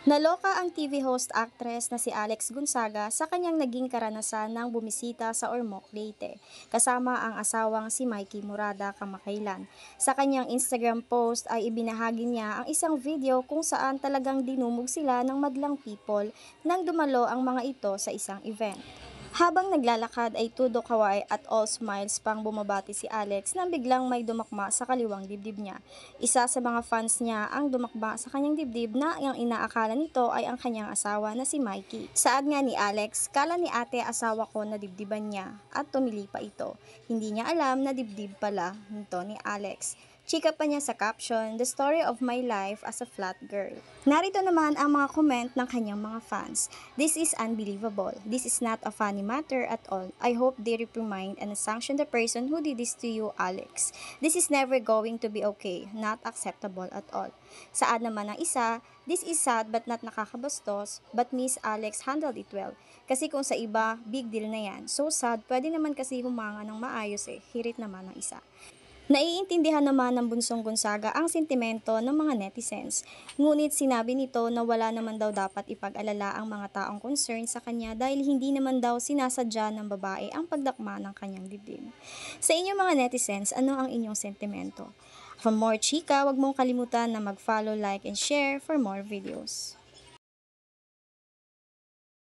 Naloka ang TV host actress na si Alex Gonzaga sa kanyang naging karanasan ng bumisita sa Ormoc, Leyte, kasama ang asawang si Mikey Murada kamakailan. Sa kanyang Instagram post ay ibinahagi niya ang isang video kung saan talagang dinumog sila ng madlang people nang dumalo ang mga ito sa isang event. Habang naglalakad ay todo kaway at all smiles pang bumabati si Alex nang biglang may dumakma sa kaliwang dibdib niya. Isa sa mga fans niya ang dumakma sa kanyang dibdib na ang inaakala nito ay ang kanyang asawa na si Mikey. Saad nga ni Alex, kala ni ate asawa ko na dibdiban niya at tumili pa ito. Hindi niya alam na dibdib pala nito ni Alex. Chika pa niya sa caption, "The story of my life as a flat girl." Narito naman ang mga comment ng kanyang mga fans. "This is unbelievable. This is not a funny matter at all. I hope they reprimand and sanction the person who did this to you, Alex. This is never going to be okay. Not acceptable at all." Saad naman ng isa, "This is sad but not nakakabastos, but Miss Alex handled it well. Kasi kung sa iba, big deal na yan. So sad, pwede naman kasi humanga ng maayos eh." Hirit naman ng isa. Naiintindihan naman ng bunsong Gonzaga ang sentimento ng mga netizens. Ngunit sinabi nito na wala naman daw dapat ipag-alala ang mga taong concerned sa kanya dahil hindi naman daw sinasadya ng babae ang pagdakma ng kanyang dibdib. Sa inyong mga netizens, ano ang inyong sentimento? For more chika, wag mong kalimutan na mag-follow, like, and share for more videos.